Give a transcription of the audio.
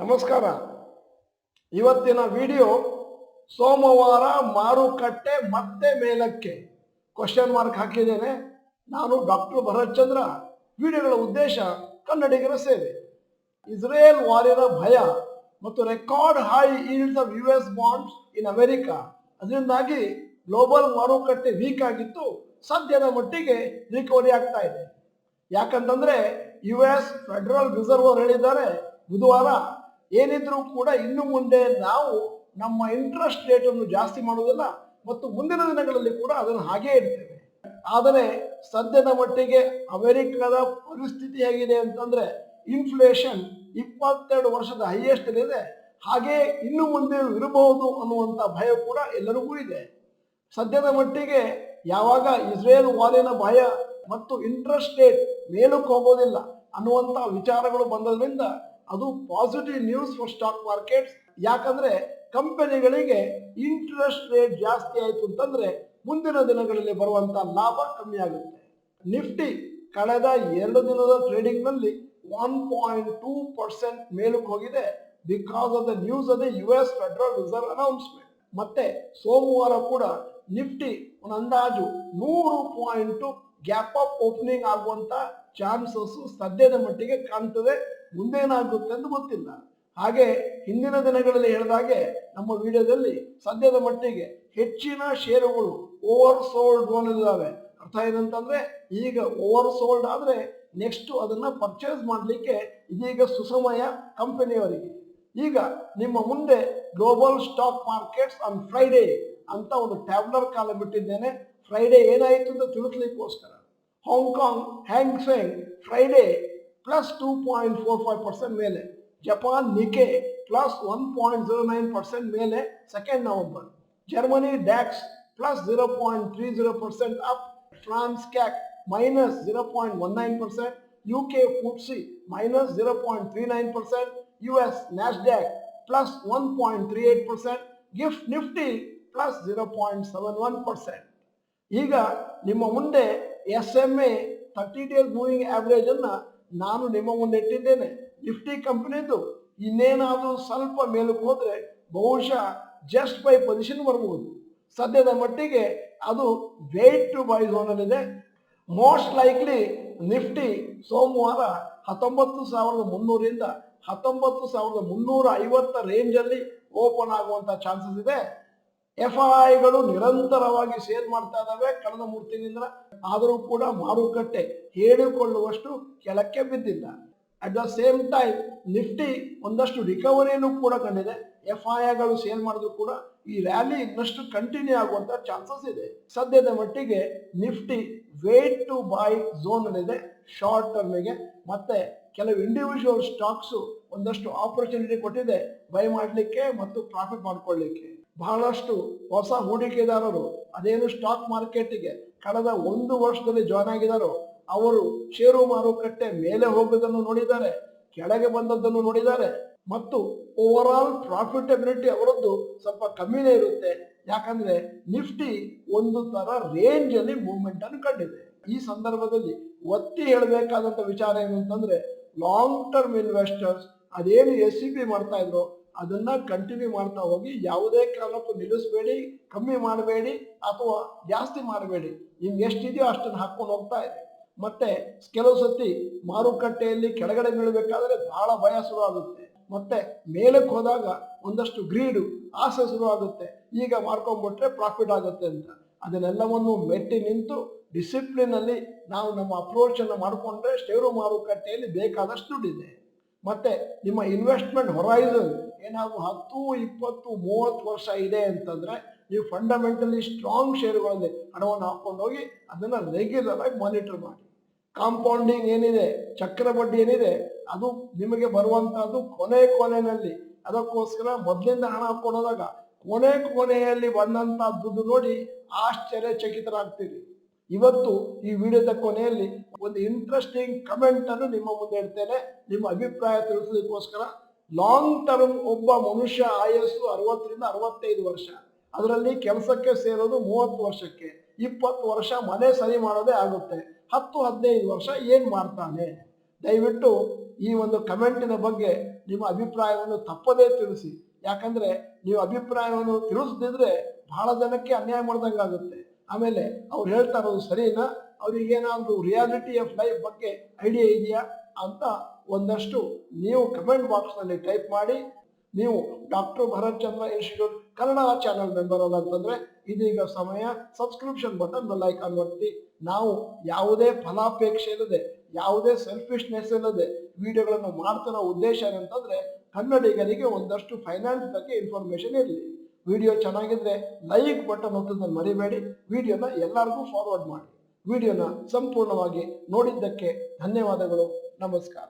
ನಮಸ್ಕಾರ. ಇವತ್ತಿನ ವಿಡಿಯೋ ಸೋಮವಾರ ಮಾರುಕಟ್ಟೆ ಮತ್ತೆ ಮೇಲಕ್ಕೆ ಕ್ವಶನ್ ಮಾರ್ಕ್ ಹಾಕಿದ್ದೇನೆ. ನಾನು ಡಾಕ್ಟರ್ ಭರತ್ ಚಂದ್ರ. ವಿಡಿಯೋಗಳ ಉದ್ದೇಶ ಕನ್ನಡಿಗರ ಸೇವೆ. ಇಸ್ರೇಲ್ ವಾರಿನ ಭಯ ಮತ್ತು record high yields of US bonds in America, ಅದರಿಂದಾಗಿ ಗ್ಲೋಬಲ್ ಮಾರುಕಟ್ಟೆ ವೀಕ್ ಆಗಿತ್ತು. ಸದ್ಯದ ಮಟ್ಟಿಗೆ ರಿಕವರಿ ಆಗ್ತಾ ಇದೆ. ಯಾಕಂತಂದ್ರೆ US ಫೆಡರಲ್ ರಿಸರ್ವ್ ಹೇಳಿದ್ದಾರೆ ಬುಧವಾರ, ಏನಿದ್ರೂ ಕೂಡ ಇನ್ನು ಮುಂದೆ ನಾವು ನಮ್ಮ ಇಂಟ್ರೆಸ್ಟ್ ರೇಟ್ ಅನ್ನು ಜಾಸ್ತಿ ಮಾಡುವುದಿಲ್ಲ ಮತ್ತು ಮುಂದಿನ ದಿನಗಳಲ್ಲಿ ಕೂಡ ಅದನ್ನು ಹಾಗೇ ಇಡ್ತೇವೆ. ಆದರೆ ಸದ್ಯದ ಮಟ್ಟಿಗೆ ಅಮೆರಿಕದ ಪರಿಸ್ಥಿತಿ ಹೇಗಿದೆ ಅಂತಂದ್ರೆ ಇನ್ಫ್ಲೇಷನ್ 22 ವರ್ಷದ ಹೈಯೆಸ್ಟ್ ಇದೆ. ಹಾಗೆ ಇನ್ನು ಮುಂದೆ ಇರಬಹುದು ಅನ್ನುವಂಥ ಭಯ ಕೂಡ ಎಲ್ಲರಿಗೂ ಇದೆ. ಸದ್ಯದ ಮಟ್ಟಿಗೆ ಯಾವಾಗ ಇಸ್ರೇಲ್ ವಾರಿನ ಭಯ ಮತ್ತು ಇಂಟ್ರೆಸ್ಟ್ ರೇಟ್ ಮೇಲಕ್ಕೆ ಹೋಗೋದಿಲ್ಲ ಅನ್ನುವಂಥ ವಿಚಾರಗಳು ಬಂದದ್ರಿಂದ ಅದು positive news for stock markets. ಯಾಕಂದ್ರೆ ಕಂಪನಿಗಳಿಗೆ ಇಂಟ್ರೆಸ್ಟ್ ರೇಟ್ ಜಾಸ್ತಿ ಆಯಿತು ಅಂತಂದ್ರೆ ಮುಂದಿನ ದಿನಗಳಲ್ಲಿ ಬರುವಂತ ಲಾಭ ಕಮ್ಮಿ ಆಗುತ್ತೆ. ನಿಫ್ಟಿ ಕಳೆದ 2 ದಿನದ ಟ್ರೇಡಿಂಗ್ ನಲ್ಲಿ 1.2% ಮೇಲಕ್ಕೆ ಹೋಗಿದೆ because of the news of the US federal reserve announcement. ಮತ್ತೆ ಸೋಮವಾರ ಕೂಡ ನಿಫ್ಟಿ ಒಂದು ಅಂದಾಜು 100 ಪಾಯಿಂಟ್ ಗ್ಯಾಪ್ ಅಪ್ ಓಪನಿಂಗ್ ಆಗುವಂತ ಚಾನ್ಸಸ್ ಸದ್ಯದ ಮಟ್ಟಿಗೆ ಕಾಣ್ತದೆ. ಮುಂದೇನಾಗುತ್ತೆ ಅಂತ ಗೊತ್ತಿಲ್ಲ. ಹಾಗೆ ಹಿಂದಿನ ದಿನಗಳಲ್ಲಿ ಹೇಳಿದಾಗೆ ನಮ್ಮ ವಿಡಿಯೋದಲ್ಲಿ ಸದ್ಯದ ಮಟ್ಟಿಗೆ ಹೆಚ್ಚಿನ ಷೇರುಗಳು ಓವರ್ ಸೋಲ್ಡ್ ಇದ್ದಾವೆ. ಅರ್ಥ ಏನಂತಂದ್ರೆ ಈಗ ಓವರ್ ಸೋಲ್ಡ್ ಆದ್ರೆ ನೆಕ್ಸ್ಟ್ ಅದನ್ನ ಪರ್ಚೇಸ್ ಮಾಡಲಿಕ್ಕೆ ಇದೀಗ ಸುಸಮಯ ಕಂಪನಿಯವರಿಗೆ. ಈಗ ನಿಮ್ಮ ಮುಂದೆ global stock markets on Friday ಅಂತ ಒಂದು ಟ್ಯಾಬ್ಲರ್ ಕಾಲ ಬಿಟ್ಟಿದ್ದೇನೆ. ಫ್ರೈಡೇ ಏನಾಯಿತು ಅಂತ ತಿಳಿಸ್ಲಿಕ್ಕೋಸ್ಕರ ಹಾಂಗ್ಕಾಂಗ್ ಹ್ಯಾಂಗ್ಸೆಂಗ್ ಫ್ರೈಡೇ ಪ್ಲಸ್ 2.45% ಮೇಲೆ, ಜಪಾನ್ ನಿಕೆ ಪ್ಲಸ್ 1.09% ಮೇಲೆ 2 November, Germany DAX plus 0.30% up, France CAC minus 0.19%, UK FTSE minus 0.39%, US Nasdaq plus 1.38%, GIFT Nifty plus 0.71%. ಈಗ ನಿಮ್ಮ ಮುಂದೆ SMA 30 ಡೇಸ್ ಮೂವಿಂಗ್ ಆವರೇಜ್ ಅನ್ನ ನಾನು ನಿಮ್ಮ ಮುಂದೆ ಇಟ್ಟಿದ್ದೇನೆ. ನಿಫ್ಟಿ ಕಂಪನಿದು ಇನ್ನೇನಾದ್ರೂ ಸ್ವಲ್ಪ ಮೇಲಕ್ಕೆ ಹೋದ್ರೆ ಬಹುಶಃ ಜಸ್ಟ್ ಬೈ ಪೊಸಿಷನ್ ಬರಬಹುದು. ಸದ್ಯದ ಮಟ್ಟಿಗೆ ಅದು ವೇಟ್ ಟು ಬೈ ಝೋನ್ ಅಲ್ಲಿದೆ. ಮೋಸ್ಟ್ ಲೈಕ್ಲಿ ನಿಫ್ಟಿ ಸೋಮವಾರ 19,300 19,350 ರೇಂಜ್ ಅಲ್ಲಿ ಓಪನ್ ಆಗುವಂತ ಚಾನ್ಸಸ್ ಇದೆ. FIIಗಳು ನಿರಂತರವಾಗಿ ಸೇಲ್ ಮಾಡ್ತಾ ಇದ್ದಾವೆ ಕಳೆದ 3 ತಿಂಗಳಿಂದ. ಆದರೂ ಕೂಡ ಮಾರುಕಟ್ಟೆ ಹೇಳಿಕೊಳ್ಳುವಷ್ಟು ಕೆಳಕ್ಕೆ ಬಿದ್ದಿಲ್ಲ. At the same time Nifty ಒಂದಷ್ಟು ರಿಕವರಿಯನ್ನು ಕೂಡ ಕಂಡಿದೆ. FIIಗಳು ಸೇಲ್ ಮಾಡಿದ್ರು ಕೂಡ ಈ ರ್ಯಾಲಿ ಇನ್ನಷ್ಟು ಕಂಟಿನ್ಯೂ ಆಗುವಂತ ಚಾನ್ಸಸ್ ಇದೆ. ಸದ್ಯದ ಮಟ್ಟಿಗೆ Nifty wait to buy zone ಅಲ್ಲಿದೆ ಶಾರ್ಟ್ ಟರ್ಮಿಗೆ. ಮತ್ತೆ ಕೆಲವು ಇಂಡಿವಿಜುವಲ್ ಸ್ಟಾಕ್ಸ್ ಒಂದಷ್ಟು ಆಪರ್ಚುನಿಟಿ ಕೊಟ್ಟಿದೆ ಬೈ ಮಾಡಲಿಕ್ಕೆ ಮತ್ತು ಪ್ರಾಫಿಟ್ ಮಾಡ್ಕೊಳ್ಳಿಕ್ಕೆ. ಬಹಳಷ್ಟು ಹೊಸ ಹೂಡಿಕೆದಾರರು ಅದೇನು ಸ್ಟಾಕ್ ಮಾರ್ಕೆಟ್ಗೆ ಕಳೆದ 1 ವರ್ಷದಲ್ಲಿ ಜಾಯ್ನ್ ಆಗಿದ್ದಾರೋ ಅವರು ಷೇರು ಮಾರುಕಟ್ಟೆ ಮೇಲೆ ಹೋಗುವುದನ್ನು ನೋಡಿದ್ದಾರೆ, ಕೆಳಗೆ ಬಂದದ್ದನ್ನು ನೋಡಿದ್ದಾರೆ ಮತ್ತು ಓವರ್ ಆಲ್ ಪ್ರಾಫಿಟಬಿಲಿಟಿ ಅವರದ್ದು ಸ್ವಲ್ಪ ಕಮ್ಮಿನೇ ಇರುತ್ತೆ. ಯಾಕಂದ್ರೆ ನಿಫ್ಟಿ ಒಂದು ತರ ರೇಂಜ್ ಅಲ್ಲಿ ಮೂವ್ಮೆಂಟ್ ಅನ್ನು ಕಂಡಿದೆ. ಈ ಸಂದರ್ಭದಲ್ಲಿ ಒತ್ತಿ ಹೇಳಬೇಕಾದಂತ ವಿಚಾರ ಏನು ಅಂತಂದ್ರೆ ಲಾಂಗ್ ಟರ್ಮ್ ಇನ್ವೆಸ್ಟರ್ಸ್ ಅದೇನು SIP ಮಾಡ್ತಾ ಇದ್ರು ಅದನ್ನ ಕಂಟಿನ್ಯೂ ಮಾಡ್ತಾ ಹೋಗಿ, ಯಾವುದೇ ಕಾರಣಕ್ಕೂ ನಿಲ್ಲಿಸಬೇಡಿ, ಕಮ್ಮಿ ಮಾಡಬೇಡಿ ಅಥವಾ ಜಾಸ್ತಿ ಮಾಡಬೇಡಿ. ನಿಮ್ಗೆ ಎಷ್ಟಿದೆಯೋ ಅಷ್ಟನ್ನು ಹಾಕೊಂಡು ಹೋಗ್ತಾ ಇದೆ. ಮತ್ತೆ ಕೆಲವು ಸತಿ ಮಾರುಕಟ್ಟೆಯಲ್ಲಿ ಕೆಳಗಡೆ ಬೀಳಬೇಕಾದ್ರೆ ಬಹಳ ಭಯ ಶುರು ಆಗುತ್ತೆ. ಮತ್ತೆ ಮೇಲಕ್ಕೆ ಹೋದಾಗ ಒಂದಷ್ಟು ಗ್ರೀಡು ಆಸೆ ಶುರು ಆಗುತ್ತೆ, ಈಗ ಮಾಡ್ಕೊಂಡ್ಬಿಟ್ರೆ ಪ್ರಾಫಿಟ್ ಆಗುತ್ತೆ ಅಂತ. ಅದನ್ನೆಲ್ಲವನ್ನು ಮೆಟ್ಟಿ ನಿಂತು ಡಿಸಿಪ್ಲಿನ್ ಅಲ್ಲಿ ನಾವು ನಮ್ಮ ಅಪ್ರೋಚ್ ಅನ್ನು ಮಾಡಿಕೊಂಡ್ರೆ ಷೇರು ಮಾರುಕಟ್ಟೆಯಲ್ಲಿ ಬೇಕಾದಷ್ಟು ದುಡ್ಡಿದೆ. ಮತ್ತೆ ನಿಮ್ಮ ಇನ್ವೆಸ್ಟ್ಮೆಂಟ್ ಹೊರೈಸನ್ ಏನಾದ್ರು 10, 20, 30 ವರ್ಷ ಇದೆ ಅಂತಂದ್ರೆ ನೀವು ಫಂಡಮೆಂಟಲಿ ಸ್ಟ್ರಾಂಗ್ ಷೇರುಗಳಲ್ಲಿ ಹಣವನ್ನು ಹಾಕೊಂಡು ಹೋಗಿ ಅದನ್ನ ರೆಗ್ಯುಲರ್ ಆಗಿ ಮಾನಿಟರ್ ಮಾಡಿ. ಕಾಂಪೌಂಡಿಂಗ್ ಏನಿದೆ, ಚಕ್ರಬಡ್ಡಿ ಏನಿದೆ, ಅದು ನಿಮಗೆ ಬರುವಂತಹದ್ದು ಕೊನೆಯಲ್ಲಿ. ಅದಕ್ಕೋಸ್ಕರ ಮೊದಲಿಂದ ಹಣ ಹಾಕೊಂಡೋದಾಗ ಕೊನೆಯಲ್ಲಿ ಬಂದಂತ ದುಡ್ಡು ನೋಡಿ ಆಶ್ಚರ್ಯಚಕಿತರಾಗ್ತೀರಿ. ಇವತ್ತು ಈ ವಿಡಿಯೋದ ಕೊನೆಯಲ್ಲಿ ಒಂದು ಇಂಟ್ರೆಸ್ಟಿಂಗ್ ಕಮೆಂಟ್ ಅನ್ನು ನಿಮ್ಮ ಮುಂದೆ ಇಡ್ತೇನೆ, ನಿಮ್ಮ ಅಭಿಪ್ರಾಯ ತಿಳಿಸಲಿಕ್ಕೋಸ್ಕರ. ಲಾಂಗ್ ಟರ್ಮ್ ಒಬ್ಬ ಮನುಷ್ಯ ಆಯಸ್ಸು 60ರಿಂದ 65 ವರ್ಷ, ಅದರಲ್ಲಿ ಕೆಲಸಕ್ಕೆ ಸೇರೋದು 30 ವರ್ಷಕ್ಕೆ, 20 ವರ್ಷ ಮನೆ ಸರಿ ಮಾಡೋದೇ ಆಗುತ್ತೆ. 10-15 ವರ್ಷ ಏನ್ ಮಾಡ್ತಾನೆ? ದಯವಿಟ್ಟು ಈ ಒಂದು ಕಮೆಂಟಿನ ಬಗ್ಗೆ ನಿಮ್ಮ ಅಭಿಪ್ರಾಯವನ್ನು ತಪ್ಪದೇ ತಿಳಿಸಿ. ಯಾಕಂದ್ರೆ ನೀವು ಅಭಿಪ್ರಾಯವನ್ನು ತಿಳಿಸದಿದ್ರೆ ಬಹಳ ಜನಕ್ಕೆ ಅನ್ಯಾಯ ಮಾಡ್ದಂಗಾಗುತ್ತೆ. ಆಮೇಲೆ ಅವ್ರು ಹೇಳ್ತಾ ಇರೋದು ಸರಿನಾ, ಅವ್ರಿಗೇನಾದ್ರೂ ರಿಯಾಲಿಟಿ ಆಫ್ ಲೈಫ್ ಬಗ್ಗೆ ಐಡಿಯಾ ಇದೆಯಾ ಅಂತ ಒಂದಷ್ಟು ನೀವು ಕಮೆಂಟ್ ಬಾಕ್ಸ್ನಲ್ಲಿ ಟೈಪ್ ಮಾಡಿ. ನೀವು ಡಾಕ್ಟರ್ ಭರತ್ ಚಂದ್ರ ಇನ್ಸ್ಟಿಟ್ಯೂಟ್ ಕನ್ನಡ ಚಾನಲ್ ಮೆಂಬರ್ ಅಲ್ಲ ಅಂತಂದ್ರೆ ಇದೀಗ ಸಮಯ, ಸಬ್ಸ್ಕ್ರಿಪ್ಷನ್ ಬಟನ್ ಬೆಲ್ ಐಕಾನ್ ಒತ್ತಿ. ನಾವು ಯಾವುದೇ ಫಲಾಪೇಕ್ಷೆ ಇಲ್ಲದೆ, ಯಾವುದೇ ಸೆಲ್ಫಿಶ್ನೆಸ್ ಇಲ್ಲದೆ ವಿಡಿಯೋಗಳನ್ನು ಮಾಡ್ತಿರೋ ಉದ್ದೇಶ ಏನಂತಂದ್ರೆ ಕನ್ನಡಿಗರಿಗೆ ಒಂದಷ್ಟು ಫೈನಾನ್ಸ್ ಬಗ್ಗೆ ಇನ್ಫಾರ್ಮೇಶನ್ ಇರಲಿ. ವಿಡಿಯೋ ಚೆನ್ನಾಗಿದ್ರೆ ಲೈಕ್ ಬಟನ್ ಒತ್ತೋದನ್ನು ಮರಿಬೇಡಿ. ವಿಡಿಯೋನ ಎಲ್ಲರಿಗೂ ಫಾರ್ವರ್ಡ್ ಮಾಡಿ. ವಿಡಿಯೋನ ಸಂಪೂರ್ಣವಾಗಿ ನೋಡಿದ್ದಕ್ಕೆ ಧನ್ಯವಾದಗಳು. ನಮಸ್ಕಾರ.